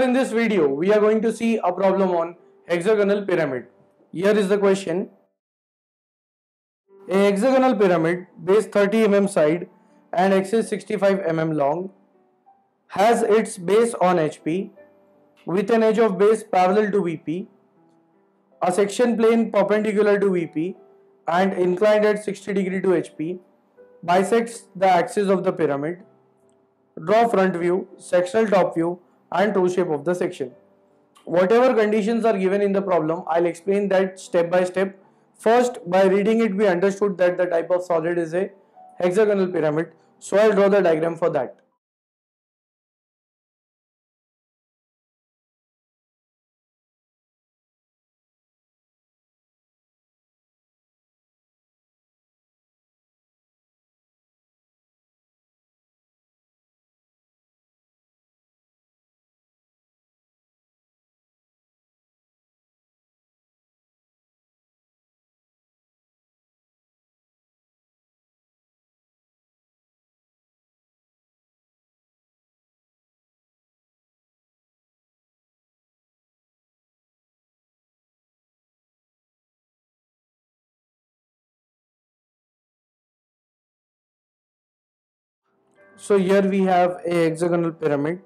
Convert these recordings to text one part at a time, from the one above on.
in this video, we are going to see a problem on hexagonal pyramid. Here is the question. A hexagonal pyramid, base 30 mm side and axis 65 mm long, has its base on HP with an edge of base parallel to VP, a section plane perpendicular to VP and inclined at 60 degree to HP, bisects the axis of the pyramid. Draw front view, sectional top view and true shape of the section. Whatever conditions are given in the problem, I'll explain that step by step. First, by reading it, we understood that the type of solid is a hexagonal pyramid. So I'll draw the diagram for that. So here we have a hexagonal pyramid.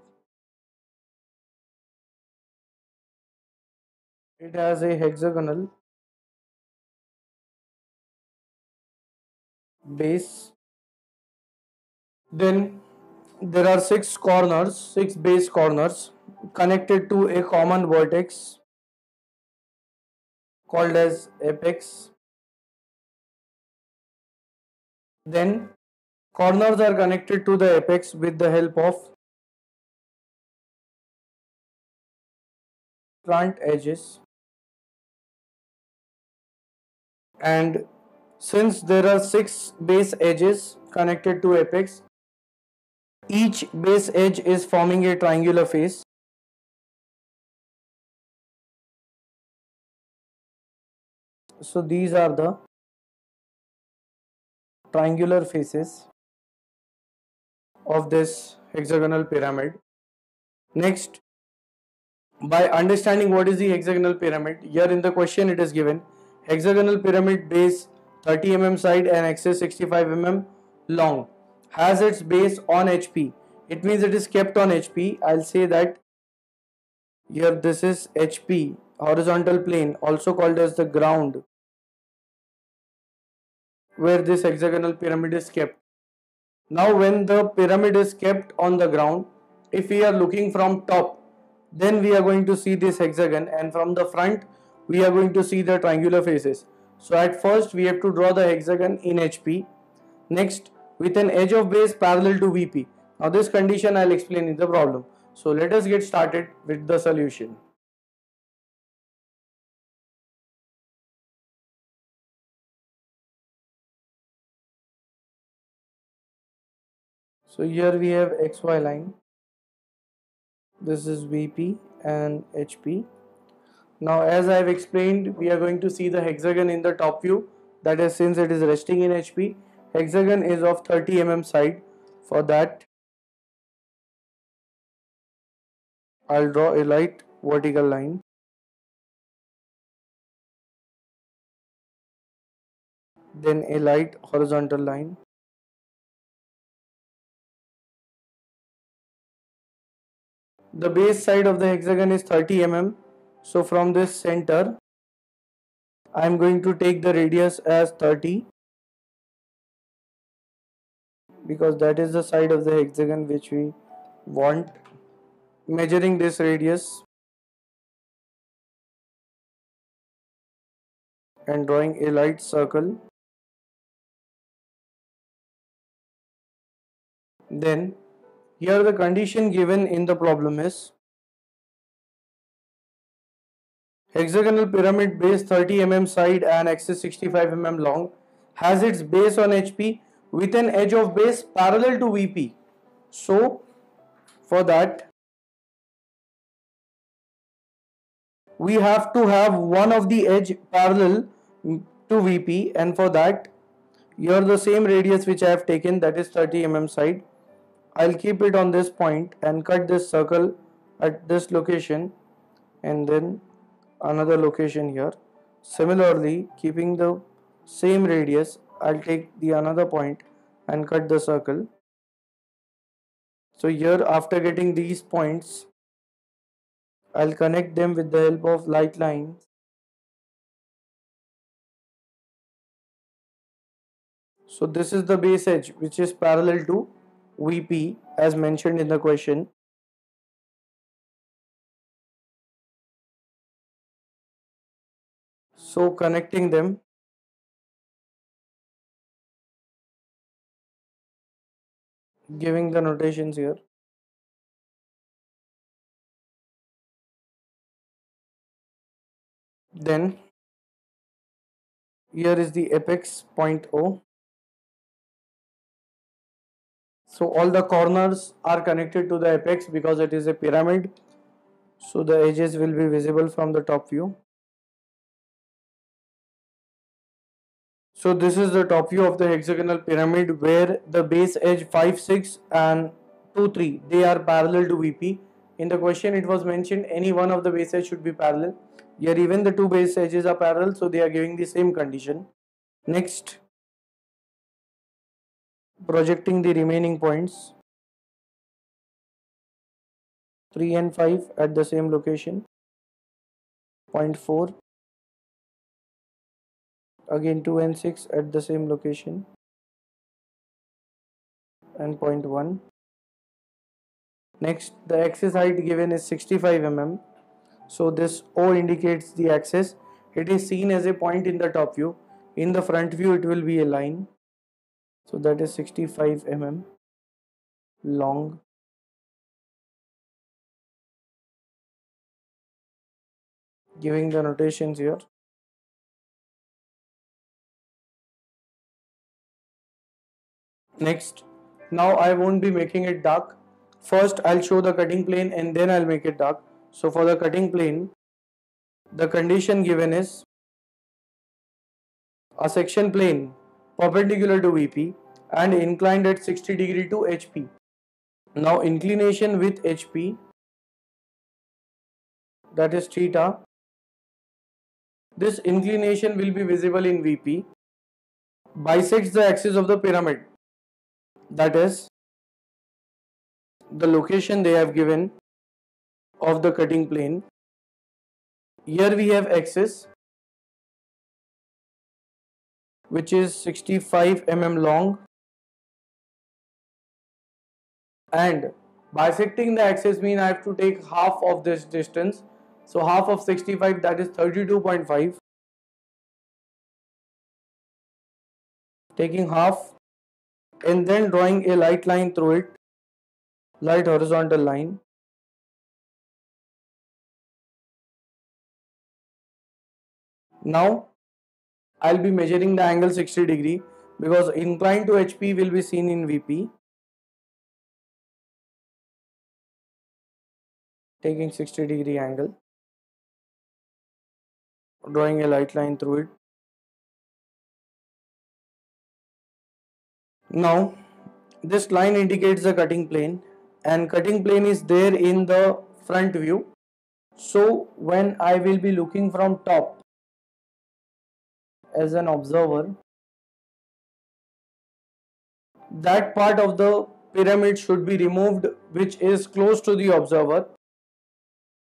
It has a hexagonal base. Then there are six base corners connected to a common vertex called as apex. Then corners are connected to the apex with the help of front edges. And since there are six base edges connected to apex, each base edge is forming a triangular face. So these are the triangular faces of this hexagonal pyramid. Next, by understanding what is the hexagonal pyramid, here in the question it is given hexagonal pyramid base 30 mm side and axis 65 mm long, has its base on HP. It means it is kept on HP. I'll say that here this is HP, horizontal plane, also called as the ground, where this hexagonal pyramid is kept. Now when the pyramid is kept on the ground, if we are looking from top, then we are going to see this hexagon, and from the front we are going to see the triangular faces. So at first we have to draw the hexagon in HP. Next, with an edge of base parallel to VP. Now this condition I'll explain in the problem. So let us get started with the solution. So here we have XY line. This is VP and HP. Now as I have explained, we are going to see the hexagon in the top view. That is, since it is resting in HP, hexagon is of 30 mm side. For that, I'll draw a light vertical line. Then a light horizontal line. The base side of the hexagon is 30 mm. So from this center, I am going to take the radius as 30, because that is the side of the hexagon which we want. Measuring this radius and drawing a light circle. Then here the condition given in the problem is hexagonal pyramid base 30 mm side and axis 65 mm long, has its base on HP with an edge of base parallel to VP. So for that, we have to have one of the edge parallel to VP, and for that, here the same radius which I have taken, that is 30 mm side, I'll keep it on this point and cut this circle at this location and then another location here. Similarly, keeping the same radius, I'll take the another point and cut the circle. So here, after getting these points, I'll connect them with the help of light line. So this is the base edge which is parallel to VP as mentioned in the question. So connecting them, giving the notations here. Then here is the apex point O. So all the corners are connected to the apex because it is a pyramid. So the edges will be visible from the top view. So this is the top view of the hexagonal pyramid where the base edge 5, 6 and 2, 3 they are parallel to VP. In the question it was mentioned any one of the base edge should be parallel. Here even the two base edges are parallel, so they are giving the same condition. Next, projecting the remaining points 3 and 5 at the same location. Point 4, again 2 and 6 at the same location, and point 1. Next, the axis height given is 65 mm. So this O indicates the axis. It is seen as a point in the top view. In the front view it will be a line. So that is 65 mm long. Giving the notations here. Next, now I won't be making it dark. First I'll show the cutting plane and then I'll make it dark. So for the cutting plane, the condition given is a section plane perpendicular to VP and inclined at 60 degree to HP. Now inclination with HP, that is theta. This inclination will be visible in VP, bisects the axis of the pyramid, that is the location they have given of the cutting plane. Here we have axis which is 65 mm long, and bisecting the axis means I have to take half of this distance. So half of 65, that is 32.5. Taking half and then drawing a light line through it, light horizontal line. Now I'll be measuring the angle 60 degree because inclined to HP will be seen in VP. Taking 60 degree angle, drawing a light line through it. Now this line indicates the cutting plane and cutting plane is there in the front view. So when I will be looking from top as an observer, that part of the pyramid should be removed which is close to the observer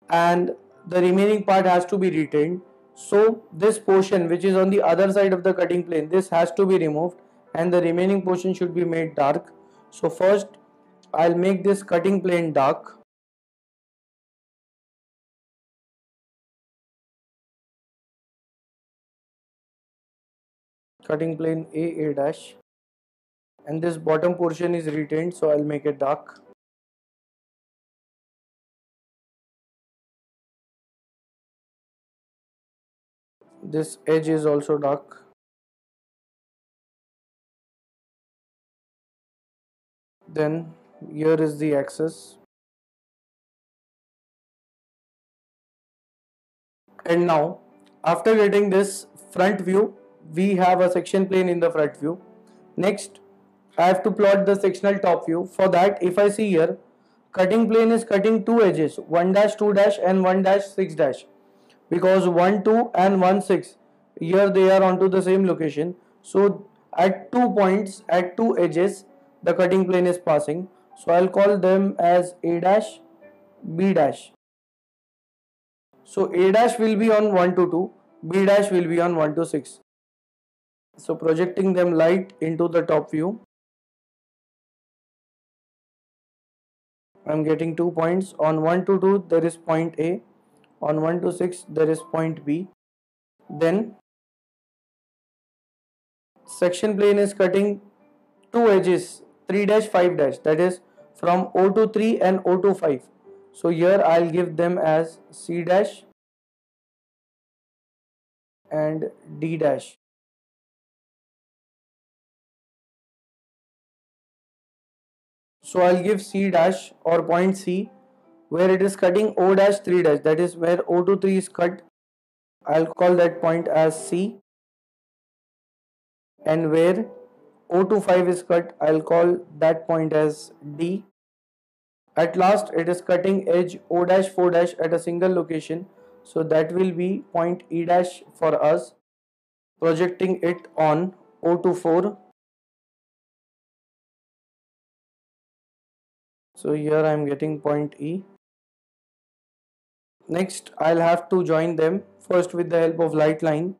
and the remaining part has to be retained. So this portion which is on the other side of the cutting plane, this has to be removed and the remaining portion should be made dark. So first I'll make this cutting plane dark. Cutting plane A dash, and this bottom portion is retained, so I'll make it dark. This edge is also dark. Then here is the axis. And now after getting this front view, we have a section plane in the front view. Next I have to plot the sectional top view. For that, if I see here, cutting plane is cutting two edges, 1 dash 2 dash and 1 dash 6 dash, because 1 2 and 1 6 here they are onto the same location. So at 2 points, at two edges, the cutting plane is passing, so I'll call them as A dash, B dash. So A dash will be on 1 to 2, B dash will be on 1 to 6. So projecting them light into the top view, I'm getting 2 points. On 1 to 2 there is point A, on 1 to 6 there is point B. Then section plane is cutting two edges, 3 dash 5 dash, that is from O to 3 and O to 5. So here I'll give them as C dash and D dash. So I'll give C dash or point C where it is cutting O dash 3 dash, that is where O to 3 is cut. I'll call that point as C, and where O to 5 is cut, I'll call that point as D. At last it is cutting edge O dash 4 dash at a single location, so that will be point E dash for us, projecting it on O to 4. So here I am getting point E. Next I'll have to join them first with the help of light line.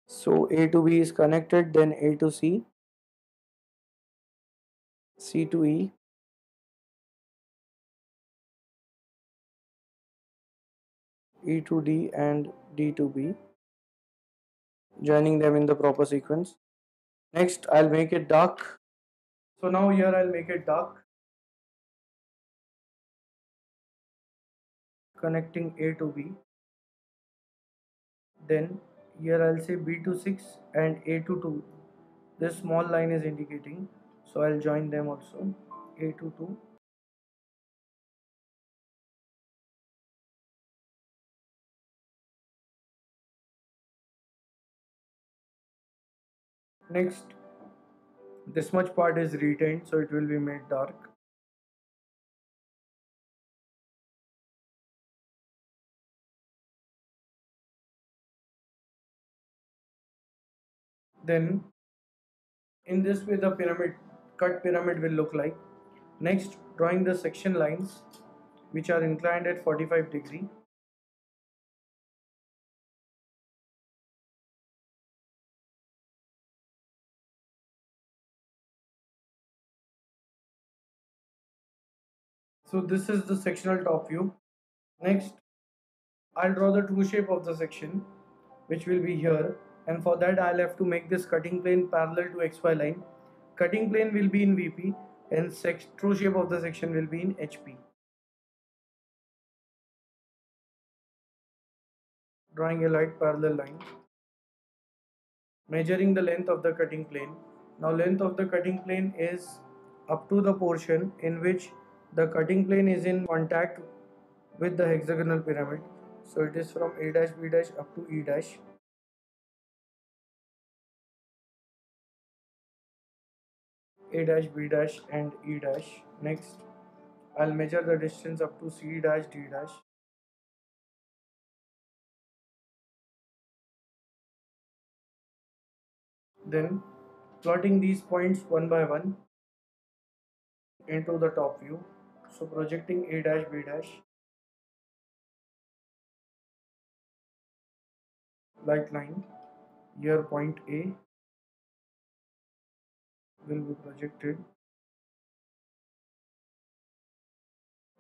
So A to B is connected, then A to C, C to E, E to D and D to B, joining them in the proper sequence. Next I'll make it dark. So now here I'll make it dark, connecting A to B. Then here I'll say B to 6 and A to 2. This small line is indicating, so I'll join them also, A to 2. Next, this much part is retained, so it will be made dark. Then in this way the cut pyramid will look like. Next, drawing the section lines which are inclined at 45 degree. So this is the sectional top view. Next, I'll draw the true shape of the section, which will be here, and for that I'll have to make this cutting plane parallel to XY line. Cutting plane will be in VP and true shape of the section will be in HP. Drawing a light parallel line. Measuring the length of the cutting plane. Now length of the cutting plane is up to the portion in which the cutting plane is in contact with the hexagonal pyramid. So it is from A dash B dash up to E dash. A dash B dash and E dash. Next, I'll measure the distance up to C dash D dash. Then plotting these points one by one into the top view. So projecting A dash B dash, light line, here point A will be projected.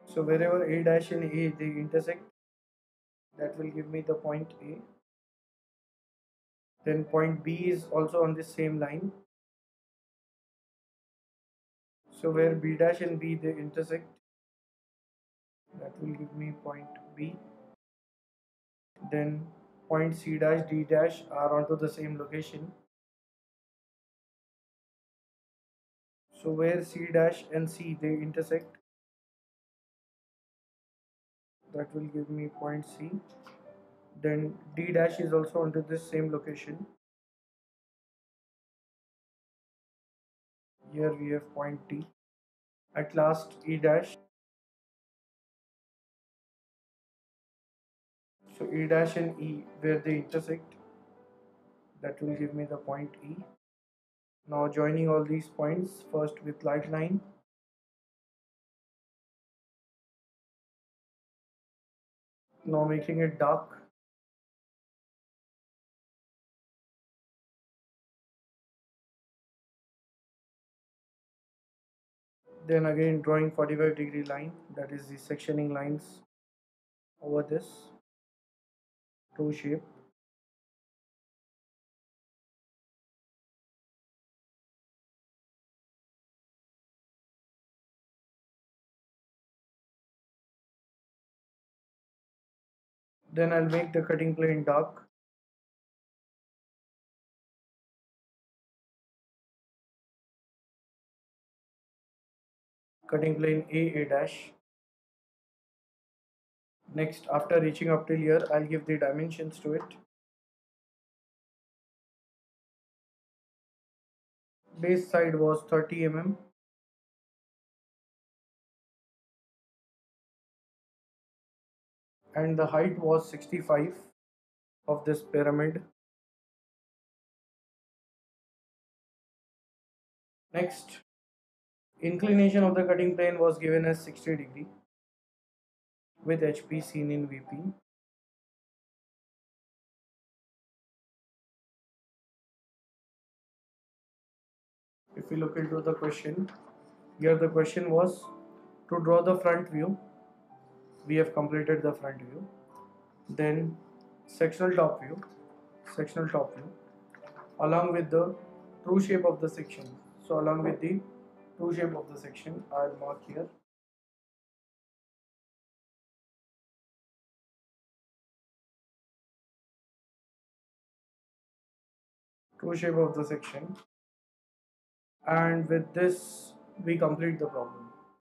So wherever A dash and A they intersect, that will give me the point A. Then point B is also on the same line. So where B dash and B they intersect, that will give me point B. Then point C dash D dash are onto the same location. So where C dash and C they intersect, that will give me point C. Then D dash is also onto this same location. Here we have point D. At last E dash. So E dash and E, where they intersect, that will give me the point E. Now joining all these points first with light line, now making it dark, then again drawing 45-degree line, that is the sectioning lines over this true shape. Then I'll make the cutting plane dark. Cutting plane A dash. Next, after reaching up till here, I'll give the dimensions to it. Base side was 30 mm. And the height was 65 of this pyramid. Next, inclination of the cutting plane was given as 60 degree with HP seen in VP. If we look into the question, here the question was to draw the front view. We have completed the front view. Then sectional top view, along with the true shape of the section. So along with the true shape of the section, I'll mark here. True shape of the section, and with this we complete the problem.